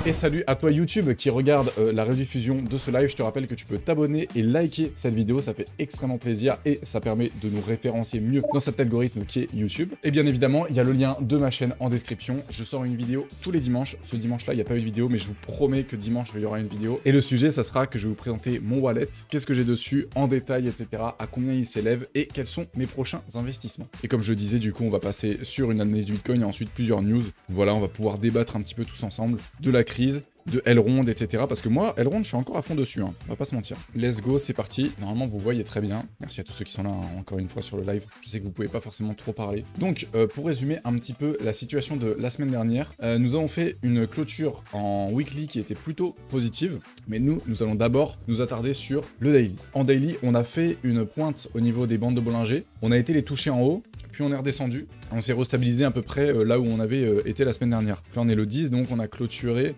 Et salut à toi YouTube qui regarde la rediffusion de ce live. Je te rappelle que tu peux t'abonner et liker cette vidéo, ça fait extrêmement plaisir et ça permet de nous référencier mieux dans cet algorithme qui est YouTube. Et bien évidemment, il y a le lien de ma chaîne en description. Je sors une vidéo tous les dimanches. Ce dimanche-là, il n'y a pas eu de vidéo, mais je vous promets que dimanche, il y aura une vidéo. Et le sujet, ça sera que je vais vous présenter mon wallet, qu'est-ce que j'ai dessus, en détail, etc., à combien il s'élève et quels sont mes prochains investissements. Et comme je le disais, du coup, on va passer sur une analyse du Bitcoin et ensuite plusieurs news. Voilà, on va pouvoir débattre un petit peu tous ensemble de la crise, de Elrond, etc. Parce que moi, Elrond, je suis encore à fond dessus, hein. On va pas se mentir. Let's go, c'est parti. Normalement, vous voyez très bien. Merci à tous ceux qui sont là, hein, encore une fois, sur le live. Je sais que vous pouvez pas forcément trop parler. Donc, pour résumer un petit peu la situation de la semaine dernière, nous avons fait une clôture en weekly qui était plutôt positive. Mais nous allons d'abord nous attarder sur le daily. En daily, on a fait une pointe au niveau des bandes de Bollinger. On a été les toucher en haut. Puis on est redescendu, on s'est restabilisé à peu près là où on avait été la semaine dernière. Là on est le 10, donc on a clôturé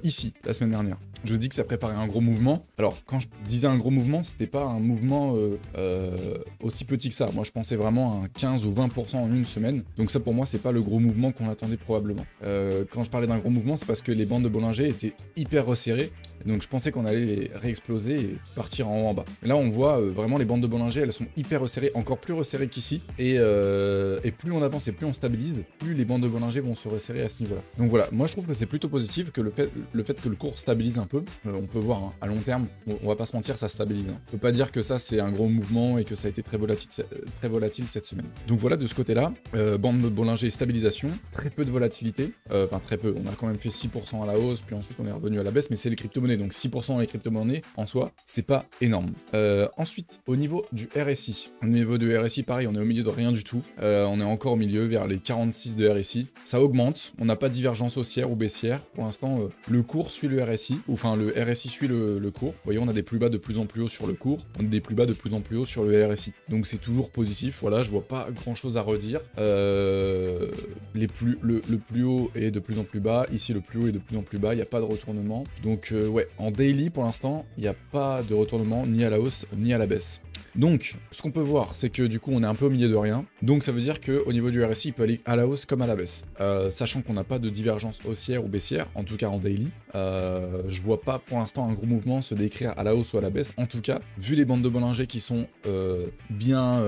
ici la semaine dernière. Je vous dis que ça préparait un gros mouvement. Alors quand je disais un gros mouvement, c'était pas un mouvement aussi petit que ça. Moi je pensais vraiment à un 15 ou 20% en une semaine. Donc ça pour moi c'est pas le gros mouvement qu'on attendait probablement. Quand je parlais d'un gros mouvement, c'est parce que les bandes de Bollinger étaient hyper resserrées. Donc je pensais qu'on allait les réexploser et partir en haut en bas. Et là on voit vraiment les bandes de Bollinger, elles sont hyper resserrées, encore plus resserrées qu'ici. Et plus on avance et plus on stabilise, plus les bandes de Bollinger vont se resserrer à ce niveau-là. Donc voilà, moi je trouve que c'est plutôt positif que le fait que le cours stabilise un peu. On peut voir, hein, à long terme, on va pas se mentir, ça stabilise. Hein. On peut pas dire que ça c'est un gros mouvement et que ça a été très volatile cette semaine. Donc voilà, de ce côté-là, bande de Bollinger stabilisation, très peu de volatilité, enfin très peu, on a quand même fait 6% à la hausse, puis ensuite on est revenu à la baisse, mais c'est les crypto-monnaies, donc 6% dans les crypto-monnaies, en soi, c'est pas énorme. Ensuite, au niveau du RSI, pareil, on est au milieu de rien du tout. On est encore au milieu, vers les 46 de RSI. Ça augmente, on n'a pas de divergence haussière ou baissière. Pour l'instant, le cours suit le RSI, ou enfin le RSI suit le cours. Vous voyez, on a des plus bas de plus en plus haut sur le cours, on a des plus bas de plus en plus haut sur le RSI. Donc c'est toujours positif, voilà, je vois pas grand chose à redire. Le plus haut est de plus en plus bas, ici le plus haut est de plus en plus bas, il n'y a pas de retournement. Donc ouais, en daily pour l'instant, il n'y a pas de retournement ni à la hausse ni à la baisse. Donc, ce qu'on peut voir, c'est que du coup, on est un peu au milieu de rien. Donc, ça veut dire qu'au niveau du RSI, il peut aller à la hausse comme à la baisse. Sachant qu'on n'a pas de divergence haussière ou baissière, en tout cas en daily. Je vois pas pour l'instant un gros mouvement se décrire à la hausse ou à la baisse. En tout cas, vu les bandes de Bollinger qui sont bien,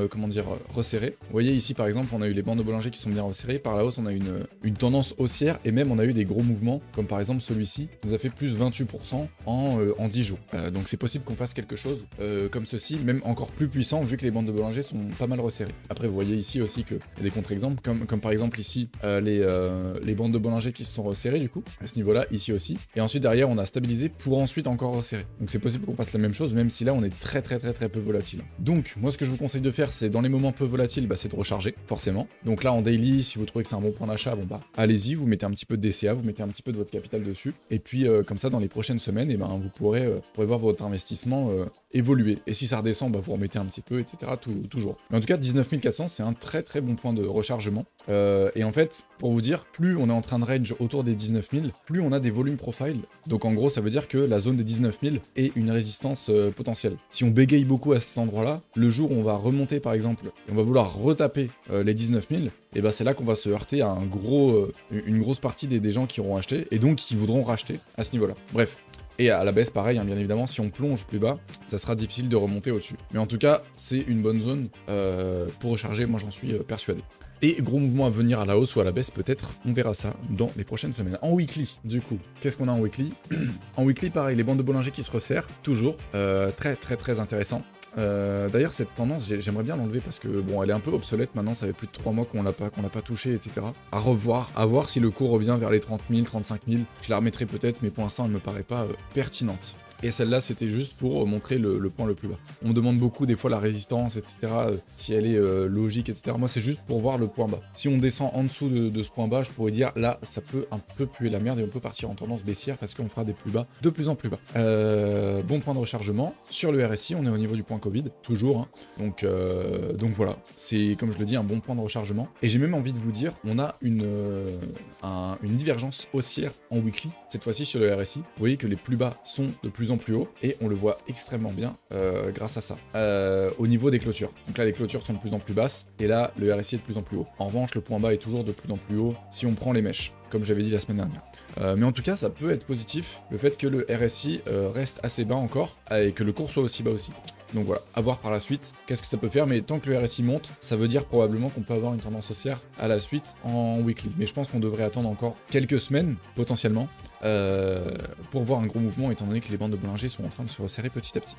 resserrées. Vous voyez ici, par exemple, on a eu les bandes de Bollinger qui sont bien resserrées. Par la hausse, on a une tendance haussière et même on a eu des gros mouvements, comme par exemple celui-ci, nous a fait plus 28% en 10 jours. Donc, c'est possible qu'on fasse quelque chose comme ceci, même encore plus puissant vu que les bandes de Bollinger sont pas mal resserrées. Après vous voyez ici aussi qu'il y a des contre-exemples comme par exemple ici les bandes de Bollinger qui se sont resserrées du coup à ce niveau là, ici aussi, et ensuite derrière on a stabilisé pour ensuite encore resserrer. Donc c'est possible qu'on fasse la même chose même si là on est très peu volatile. Donc moi ce que je vous conseille de faire, c'est dans les moments peu volatiles, c'est de recharger forcément. Donc là en daily, si vous trouvez que c'est un bon point d'achat, bon allez-y, vous mettez un petit peu de DCA, vous mettez un petit peu de votre capital dessus, et puis comme ça dans les prochaines semaines, vous pourrez voir votre investissement évoluer. Et si ça redescend, vous remettez un petit peu, etc. Toujours. Mais en tout cas, 19 400, c'est un très bon point de rechargement. Et en fait, pour vous dire, plus on est en train de range autour des 19 000, plus on a des volumes profile. Donc en gros, ça veut dire que la zone des 19 000 est une résistance potentielle. Si on bégaye beaucoup à cet endroit-là, le jour où on va remonter par exemple, et on va vouloir retaper les 19 000, et c'est là qu'on va se heurter à une grosse partie des gens qui auront acheté, et donc qui voudront racheter à ce niveau-là. Bref. Et à la baisse, pareil, hein, bien évidemment, si on plonge plus bas, ça sera difficile de remonter au-dessus. Mais en tout cas, c'est une bonne zone pour recharger, moi j'en suis persuadé. Et gros mouvement à venir à la hausse ou à la baisse peut-être, on verra ça dans les prochaines semaines. En weekly, du coup, qu'est-ce qu'on a en weekly? En weekly, pareil, les bandes de Bollinger qui se resserrent, toujours, très intéressant. D'ailleurs cette tendance j'aimerais bien l'enlever parce que bon elle est un peu obsolète maintenant, ça fait plus de 3 mois qu'on l'a pas touché, etc. À revoir, à voir si le cours revient vers les 30 000, 35 000, je la remettrai peut-être, mais pour l'instant elle me paraît pas pertinente. Et celle-là, c'était juste pour montrer le point le plus bas. On me demande beaucoup des fois la résistance, etc., si elle est logique, etc. Moi, c'est juste pour voir le point bas. Si on descend en dessous de ce point bas, je pourrais dire, là, ça peut un peu puer la merde et on peut partir en tendance baissière parce qu'on fera des plus bas, de plus en plus bas. Bon point de rechargement. Sur le RSI, on est au niveau du point Covid, toujours. Hein. Donc voilà, c'est, comme je le dis, un bon point de rechargement. Et j'ai même envie de vous dire, on a une divergence haussière en weekly, cette fois-ci sur le RSI. Vous voyez que les plus bas sont de plus en plus haut et on le voit extrêmement bien grâce à ça au niveau des clôtures. Donc là les clôtures sont de plus en plus basses et là le RSI est de plus en plus haut. En revanche le point bas est toujours de plus en plus haut si on prend les mèches. comme j'avais dit la semaine dernière. Mais en tout cas, ça peut être positif, le fait que le RSI reste assez bas encore, et que le cours soit aussi bas aussi. Donc voilà, à voir par la suite qu'est-ce que ça peut faire, mais tant que le RSI monte, ça veut dire probablement qu'on peut avoir une tendance haussière à la suite en weekly. Mais je pense qu'on devrait attendre encore quelques semaines, potentiellement, pour voir un gros mouvement, étant donné que les bandes de Bollinger sont en train de se resserrer petit à petit.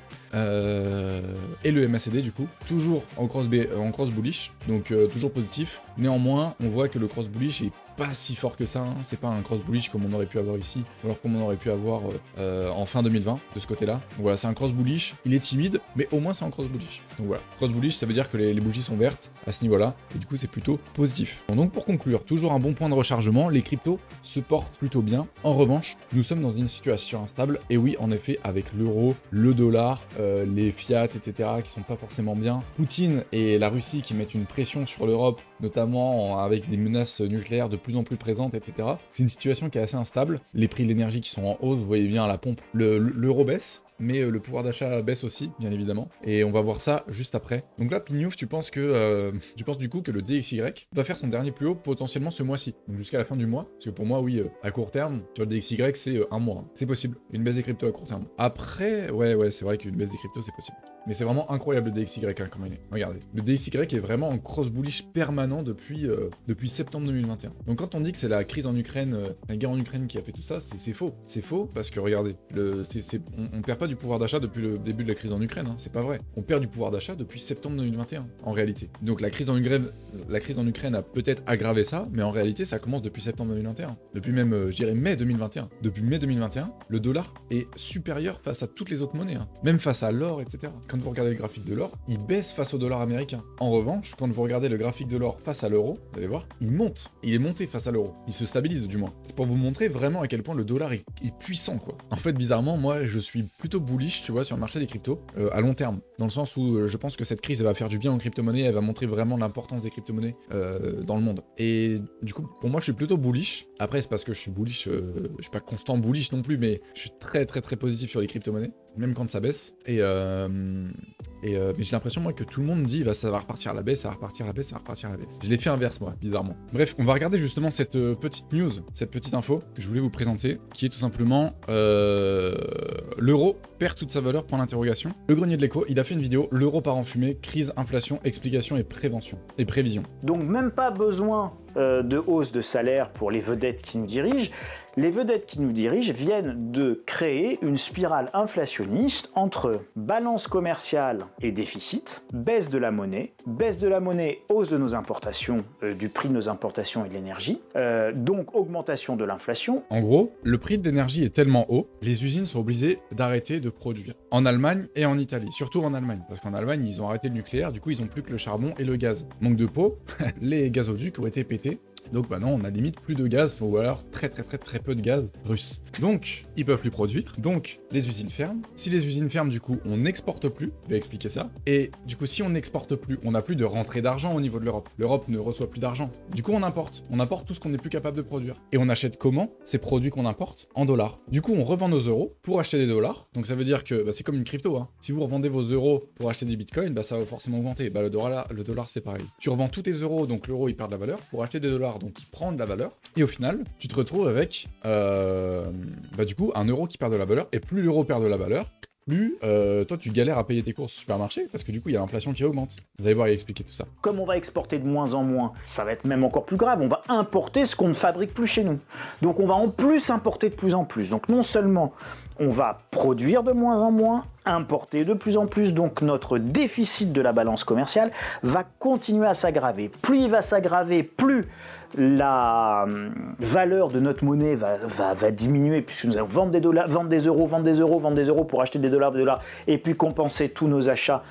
Et le MACD, du coup, toujours en cross bullish, donc toujours positif. Néanmoins, on voit que le cross bullish est pas si fort que ça, hein. C'est pas un cross bullish comme on aurait pu avoir ici, ou alors comme on aurait pu avoir en fin 2020, de ce côté-là. Donc voilà, c'est un cross bullish, il est timide, mais au moins c'est un cross bullish. Donc voilà, cross bullish, ça veut dire que les bougies sont vertes à ce niveau-là, et du coup c'est plutôt positif. Bon, donc pour conclure, toujours un bon point de rechargement, les cryptos se portent plutôt bien. En revanche, nous sommes dans une situation instable, et oui, en effet, avec l'euro, le dollar, les fiat, etc., qui sont pas forcément bien, Poutine et la Russie qui mettent une pression sur l'Europe, notamment avec des menaces nucléaires de plus en plus présentes, etc. C'est une situation qui est assez instable. Les prix de l'énergie qui sont en hausse, vous voyez bien à la pompe, l'euro baisse, mais le pouvoir d'achat baisse aussi, bien évidemment. Et on va voir ça juste après. Donc là, Pignouf, tu penses du coup que le DXY va faire son dernier plus haut potentiellement ce mois-ci, donc jusqu'à la fin du mois. Parce que pour moi, oui, à court terme, tu vois, le DXY, c'est un mois. Hein. C'est possible. Une baisse des cryptos à court terme. Après, ouais, c'est vrai qu'une baisse des cryptos, c'est possible. Mais c'est vraiment incroyable le DXY, hein, comme il est. Regardez. Le DXY est vraiment en cross bullish permanent depuis septembre 2021. Donc quand on dit que c'est la crise en Ukraine, la guerre en Ukraine qui a fait tout ça, c'est faux. C'est faux parce que regardez, on perd pas du pouvoir d'achat depuis le début de la crise en Ukraine, hein, c'est pas vrai. On perd du pouvoir d'achat depuis septembre 2021, en réalité. Donc la crise en Ukraine a peut-être aggravé ça, mais en réalité ça commence depuis septembre 2021. Depuis même, je dirais mai 2021. Depuis mai 2021, le dollar est supérieur face à toutes les autres monnaies, hein. Même face à l'or, etc. Quand vous regardez le graphique de l'or, il baisse face au dollar américain. En revanche, quand vous regardez le graphique de l'or face à l'euro, vous allez voir, il monte. Il est monté face à l'euro. Il se stabilise du moins. Pour vous montrer vraiment à quel point le dollar est puissant, quoi. En fait, bizarrement, moi, je suis plutôt bullish, tu vois, sur le marché des cryptos, à long terme. Dans le sens où je pense que cette crise, elle va faire du bien aux crypto-monnaies, elle va montrer vraiment l'importance des crypto-monnaies dans le monde. Et du coup, pour moi, je suis plutôt bullish. Après, c'est parce que je suis bullish, je suis pas constant bullish non plus, mais je suis très positif sur les crypto-monnaies, même quand ça baisse. Mais j'ai l'impression, moi, que tout le monde me dit, ça va repartir à la baisse, ça va repartir à la baisse, ça va repartir à la baisse. Je l'ai fait inverse, moi, bizarrement. Bref, on va regarder justement cette petite news, cette petite info que je voulais vous présenter, qui est tout simplement l'euro perd toute sa valeur, point d'interrogation. Le Grenier de l'Écho, il a fait une vidéo, l'euro part en fumée, crise, inflation, explication et prévention, et prévision. Donc même pas besoin de hausse de salaire pour les vedettes qui nous dirigent. Les vedettes qui nous dirigent viennent de créer une spirale inflationniste entre balance commerciale et déficit, baisse de la monnaie, hausse de nos importations, du prix de nos importations et de l'énergie, donc augmentation de l'inflation. En gros, le prix de l'énergie est tellement haut, les usines sont obligées d'arrêter de produire. En Allemagne et en Italie, surtout en Allemagne, parce qu'en Allemagne, ils ont arrêté le nucléaire, du coup, ils n'ont plus que le charbon et le gaz. Manque de peau, les gazoducs ont été pétés. Donc maintenant, on a limite plus de gaz, ou alors très peu de gaz russe. Donc, ils peuvent plus produire, donc les usines ferment. Si les usines ferment, du coup, on n'exporte plus, je vais expliquer ça. Et du coup, si on n'exporte plus, on n'a plus de rentrée d'argent au niveau de l'Europe. L'Europe ne reçoit plus d'argent. Du coup, on importe tout ce qu'on n'est plus capable de produire. Et on achète comment ces produits qu'on importe? En dollars. Du coup, on revend nos euros pour acheter des dollars. Donc ça veut dire que c'est comme une crypto, hein. Si vous revendez vos euros pour acheter des bitcoins, ça va forcément augmenter. Le dollar c'est pareil. Tu revends tous tes euros, donc l'euro il perd de la valeur, pour acheter des dollars, donc il prend de la valeur. Et au final, tu te retrouves avec du coup un euro qui perd de la valeur. Et plus l'euro perd de la valeur, plus toi tu galères à payer tes courses au supermarché, parce que du coup il y a l'inflation qui augmente. Vous allez voir, il expliquer tout ça. Comme on va exporter de moins en moins, ça va être même encore plus grave, on va importer ce qu'on ne fabrique plus chez nous. Donc on va en plus importer de plus en plus. Donc non seulement on va produire de moins en moins, importer de plus en plus, donc notre déficit de la balance commerciale va continuer à s'aggraver. Plus il va s'aggraver, plus la valeur de notre monnaie va diminuer, puisque nous allons vendre des dollars, vendre des euros pour acheter des dollars, et puis compenser tous nos achats,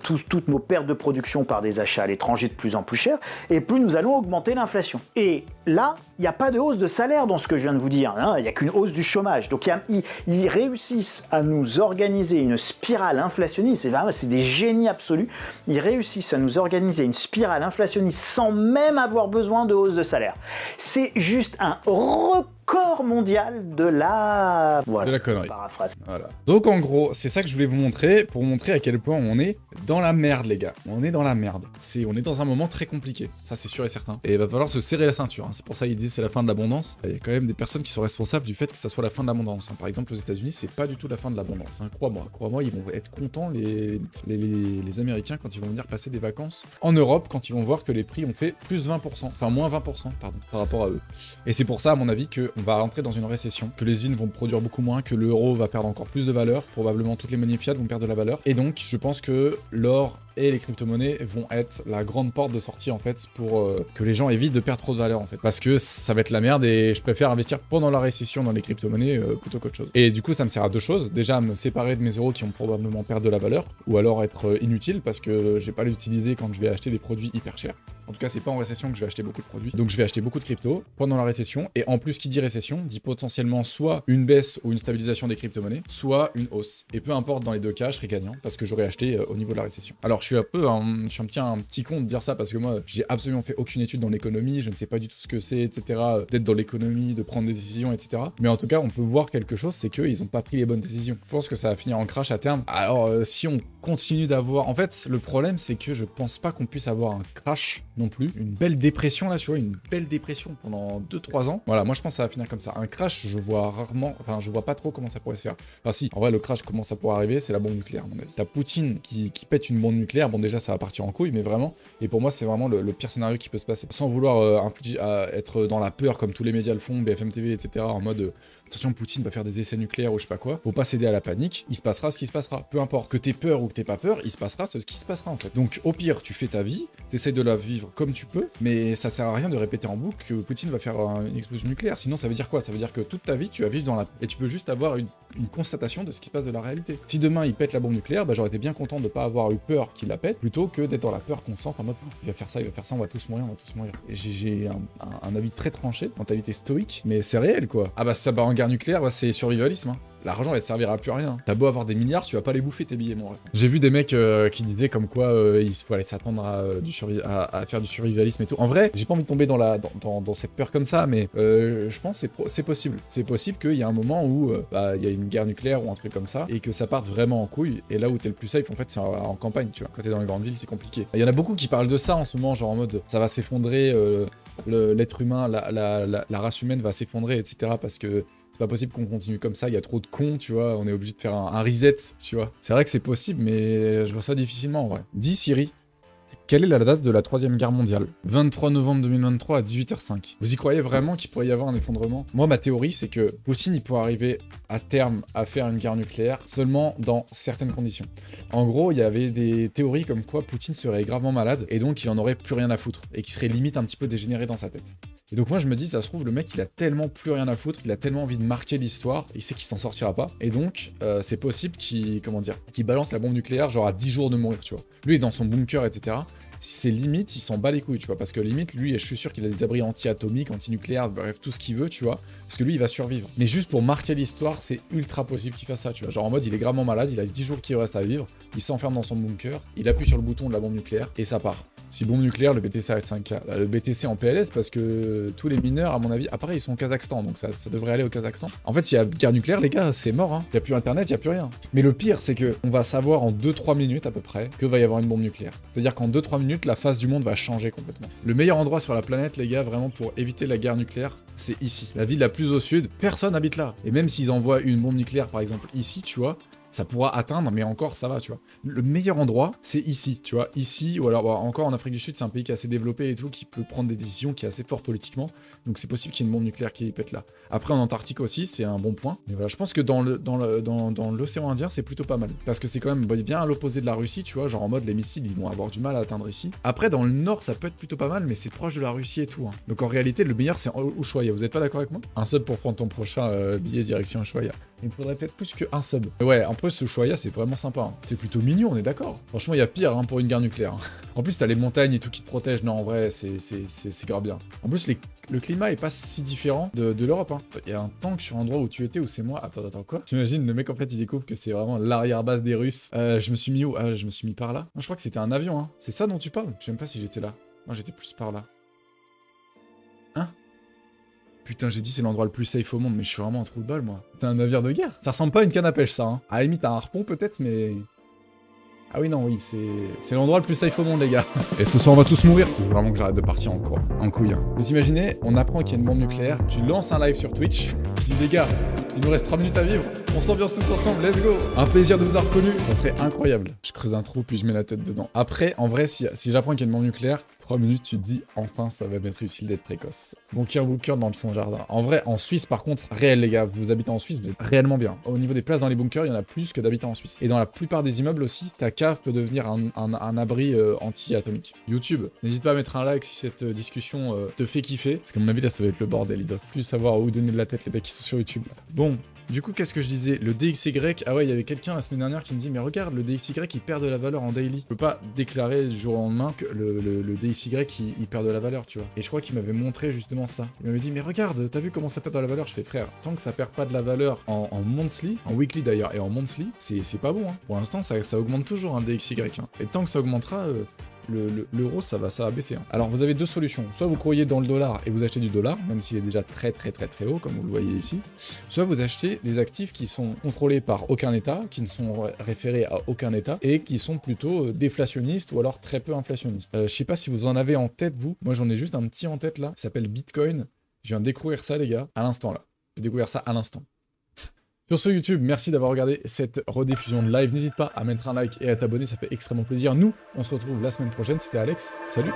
toutes nos pertes de production par des achats à l'étranger de plus en plus chers, et plus nous allons augmenter l'inflation. Et là, il n'y a pas de hausse de salaire dans ce que je viens de vous dire, hein, il n'y a qu'une hausse du chômage. Donc ils réussissent à nous organiser une spirale inflationniste, c'est des génies absolus, ils réussissent à nous organiser une spirale inflationniste sans même avoir besoin de hausse de salaire. C'est juste un record corps mondial de la... Voilà, de la connerie. Paraphrase. Voilà. Donc en gros, c'est ça que je voulais vous montrer, pour vous montrer à quel point on est dans la merde, les gars. On est dans la merde. On est dans un moment très compliqué, ça c'est sûr et certain. Et il va falloir se serrer la ceinture, hein. C'est pour ça qu'ils disent c'est la fin de l'abondance. Il y a quand même des personnes qui sont responsables du fait que ça soit la fin de l'abondance, hein. Par exemple, aux États-Unis, c'est pas du tout la fin de l'abondance, hein. Crois-moi, ils vont être contents, les Américains, quand ils vont venir passer des vacances en Europe, quand ils vont voir que les prix ont fait plus 20%, enfin moins 20%, pardon, par rapport à eux. Et c'est pour ça, à mon avis, qu'on va rentrer dans une récession, que les usines vont produire beaucoup moins, que l'euro va perdre encore plus de valeur, probablement toutes les monnaies fiat vont perdre de la valeur. Et donc, je pense que l'or et les crypto-monnaies vont être la grande porte de sortie, en fait, pour que les gens évitent de perdre trop de valeur, en fait. Parce que ça va être la merde et je préfère investir pendant la récession dans les crypto-monnaies plutôt qu'autre chose. Et du coup, ça me sert à deux choses. Déjà, à me séparer de mes euros qui vont probablement perdre de la valeur, ou alors être inutiles parce que je vais pas les utiliser quand je vais acheter des produits hyper chers. En tout cas, c'est pas en récession que je vais acheter beaucoup de produits. Donc je vais acheter beaucoup de crypto pendant la récession. Et en plus, qui dit récession, dit potentiellement soit une baisse ou une stabilisation des crypto-monnaies, soit une hausse. Et peu importe, dans les deux cas, je serai gagnant parce que j'aurai acheté au niveau de la récession. Alors je suis un petit con de dire ça parce que moi, j'ai absolument fait aucune étude dans l'économie, je ne sais pas du tout ce que c'est, etc. D'être dans l'économie, de prendre des décisions, etc. Mais en tout cas, on peut voir quelque chose, c'est qu'ils n'ont pas pris les bonnes décisions. Je pense que ça va finir en crash à terme. Alors si on continue d'avoir... En fait, le problème, c'est que je pense pas qu'on puisse avoir un crash non plus. Une belle dépression là, tu vois, une belle dépression pendant 2-3 ans. Voilà, moi je pense que ça va finir comme ça. Un crash, je vois rarement, enfin je vois pas trop comment ça pourrait se faire. Enfin si, en vrai le crash, comment ça pourrait arriver, c'est la bombe nucléaire à mon avis. T'as Poutine qui pète une bombe nucléaire, bon déjà ça va partir en couille, mais vraiment, et pour moi c'est vraiment le pire scénario qui peut se passer. Sans vouloir être dans la peur comme tous les médias le font, BFM TV, etc. en mode... attention, Poutine va faire des essais nucléaires ou je sais pas quoi. Faut pas céder à la panique. Il se passera ce qui se passera. Peu importe que t'aies peur ou que t'aies pas peur, il se passera ce qui se passera en fait. Donc au pire, tu fais ta vie, t'essayes de la vivre comme tu peux, mais ça sert à rien de répéter en boucle que Poutine va faire une explosion nucléaire. Sinon, ça veut dire quoi? Ça veut dire que toute ta vie, tu vas vivre dans la... Et tu peux juste avoir une constatation de ce qui se passe de la réalité. Si demain il pète la bombe nucléaire, bah j'aurais été bien content de pas avoir eu peur qu'il la pète, plutôt que d'être dans la peur constante en mode il va faire ça, on va tous mourir, Et j'ai un avis très tranché, mentalité stoïque, mais c'est réel quoi. Ah bah si ça part en guerre nucléaire, bah c'est survivalisme, hein. L'argent, elle te servira plus à rien. T'as beau avoir des milliards, tu vas pas les bouffer tes billets, mon ref. J'ai vu des mecs qui disaient comme quoi il faut aller s'attendre à faire du survivalisme et tout. En vrai, j'ai pas envie de tomber dans cette peur comme ça, mais je pense que c'est possible. C'est possible qu'il y a un moment où il y a une guerre nucléaire ou un truc comme ça, et que ça parte vraiment en couille, et là où t'es le plus safe, en fait, c'est en campagne, tu vois. Quand t'es dans les grandes villes, c'est compliqué. Il y en a beaucoup qui parlent de ça en ce moment, genre en mode ça va s'effondrer, l'être humain, la race humaine va s'effondrer, etc. parce que c'est pas possible qu'on continue comme ça, il y a trop de cons, tu vois, on est obligé de faire un reset, tu vois. C'est vrai que c'est possible, mais je vois ça difficilement en vrai. Dis Siri, quelle est la date de la 3e guerre mondiale? 23 novembre 2023 à 18h05. Vous y croyez vraiment qu'il pourrait y avoir un effondrement? Moi, ma théorie, c'est que Poutine, il pourrait arriver à terme à faire une guerre nucléaire seulement dans certaines conditions. En gros, il y avait des théories comme quoi Poutine serait gravement malade et donc il en aurait plus rien à foutre et qu'il serait limite un petit peu dégénéré dans sa tête. Et donc moi je me dis, ça se trouve, le mec il a tellement plus rien à foutre, il a tellement envie de marquer l'histoire, il sait qu'il s'en sortira pas, et donc c'est possible qu'il balance la bombe nucléaire genre à 10 jours de mourir, tu vois. Lui il est dans son bunker, etc. C'est limite, il s'en bat les couilles, tu vois, parce que limite, lui, je suis sûr qu'il a des abris anti-atomiques, anti-nucléaires, bref, tout ce qu'il veut, tu vois, parce que lui, il va survivre. Mais juste pour marquer l'histoire, c'est ultra possible qu'il fasse ça, tu vois, genre en mode, il est gravement malade, il a 10 jours qu'il reste à vivre, il s'enferme dans son bunker, il appuie sur le bouton de la bombe nucléaire, et ça part. Si bombe nucléaire, le BTC arrête 5K. Là, le BTC en PLS, parce que tous les mineurs, à mon avis, après, ils sont au Kazakhstan, donc ça devrait aller au Kazakhstan. En fait, s'il y a guerre nucléaire, les gars, c'est mort, hein. Il n'y a plus internet, il n'y a plus rien. Mais le pire, c'est que on va savoir en 2-3 minutes à peu près que va y avoir une bombe nucléaire. C'est-à-dire qu'en 2-3 minutes, la face du monde va changer complètement. Le meilleur endroit sur la planète, les gars, vraiment pour éviter la guerre nucléaire, c'est ici. La ville la plus au sud, personne habite là. Et même s'ils envoient une bombe nucléaire, par exemple, ici, tu vois, ça pourra atteindre, mais encore ça va, tu vois. Le meilleur endroit, c'est ici, tu vois, ici, ou alors encore en Afrique du Sud, c'est un pays qui est assez développé et tout, qui peut prendre des décisions, qui est assez fort politiquement, donc c'est possible qu'il y ait une bombe nucléaire qui pète là. Après en Antarctique aussi, c'est un bon point, mais voilà, je pense que dans l'océan Indien, c'est plutôt pas mal, parce que c'est quand même bien à l'opposé de la Russie, tu vois, genre en mode les missiles, ils vont avoir du mal à atteindre ici. Après dans le nord, ça peut être plutôt pas mal, mais c'est proche de la Russie et tout, hein. Donc en réalité, le meilleur c'est Ushuaïa, vous êtes pas d'accord avec moi? Un sub pour prendre ton prochain billet direction Ushuaïa. Il me faudrait peut-être plus qu'un sub. Mais ouais, en plus, ce Ushuaïa, c'est vraiment sympa, hein. C'est plutôt mignon, on est d'accord. Franchement, il y a pire hein, pour une guerre nucléaire, hein. En plus, t'as les montagnes et tout qui te protègent. Non, en vrai, c'est grave bien. En plus, le climat est pas si différent de l'Europe, hein. Il y a un tank sur un endroit où tu étais, où c'est moi. Attends, quoi? J'imagine, le mec, en fait, il découvre que c'est vraiment l'arrière-base des Russes. Je me suis mis où? Ah, je me suis mis par là. Non, je crois que c'était un avion, hein. C'est ça dont tu parles? Je sais même pas si j'étais là. Moi, j'étais plus par là. Hein? Putain, j'ai dit c'est l'endroit le plus safe au monde, mais je suis vraiment un trou de balle, moi. T'as un navire de guerre? Ça ressemble pas à une canne à pêche, ça, hein. À la limite, un harpon, peut-être, mais... Ah oui, non, oui, c'est l'endroit le plus safe au monde, les gars. Et ce soir, on va tous mourir. Il faut vraiment que j'arrête de partir en couille. Hein. Vous imaginez, on apprend qu'il y a une bombe nucléaire, tu lances un live sur Twitch, tu dis, les gars, il nous reste 3 minutes à vivre, on s'ambiance tous ensemble, let's go. Un plaisir de vous avoir reconnus. Ça serait incroyable. Je creuse un trou, puis je mets la tête dedans. Après, en vrai, si j'apprends qu'il y a une bombe nucléaire, 3 minutes, tu te dis, enfin, ça va m'être utile d'être précoce. Bon bunker dans son jardin. En vrai, en Suisse, par contre, réel, les gars, vous habitez en Suisse, vous êtes réellement bien. Au niveau des places dans les bunkers, il y en a plus que d'habitants en Suisse. Et dans la plupart des immeubles aussi, ta cave peut devenir un abri anti-atomique. YouTube, n'hésite pas à mettre un like si cette discussion te fait kiffer. Parce qu'à mon avis, là, ça va être le bordel. Ils doivent plus savoir où donner de la tête, les mecs qui sont sur YouTube. Bon. Du coup, qu'est-ce que je disais? Le DXY, ah ouais, il y avait quelqu'un la semaine dernière qui me dit, mais regarde, le DXY, il perd de la valeur en daily. Je peux pas déclarer du jour au lendemain que le DXY, il perd de la valeur, tu vois. Et je crois qu'il m'avait montré justement ça. Il m'avait dit, mais regarde, t'as vu comment ça perd de la valeur? Je fais, frère, tant que ça perd pas de la valeur en monthly, en weekly d'ailleurs, et en monthly, c'est pas bon, hein. Pour l'instant, ça augmente toujours, hein, le DXY, hein. Et tant que ça augmentera... l'euro, ça va baisser. Hein. Alors, vous avez deux solutions. Soit vous croyez dans le dollar et vous achetez du dollar, même s'il est déjà très haut, comme vous le voyez ici. Soit vous achetez des actifs qui sont contrôlés par aucun État, qui ne sont référés à aucun État, et qui sont plutôt déflationnistes ou alors très peu inflationnistes. Je sais pas si vous en avez en tête, vous. Moi, j'en ai juste un petit en tête, là. Il s'appelle Bitcoin. Je viens de découvrir ça, les gars, à l'instant, là. J'ai découvert ça à l'instant. Sur ce YouTube, merci d'avoir regardé cette rediffusion de live. N'hésite pas à mettre un like et à t'abonner, ça fait extrêmement plaisir. Nous, on se retrouve la semaine prochaine. C'était Alex. Salut!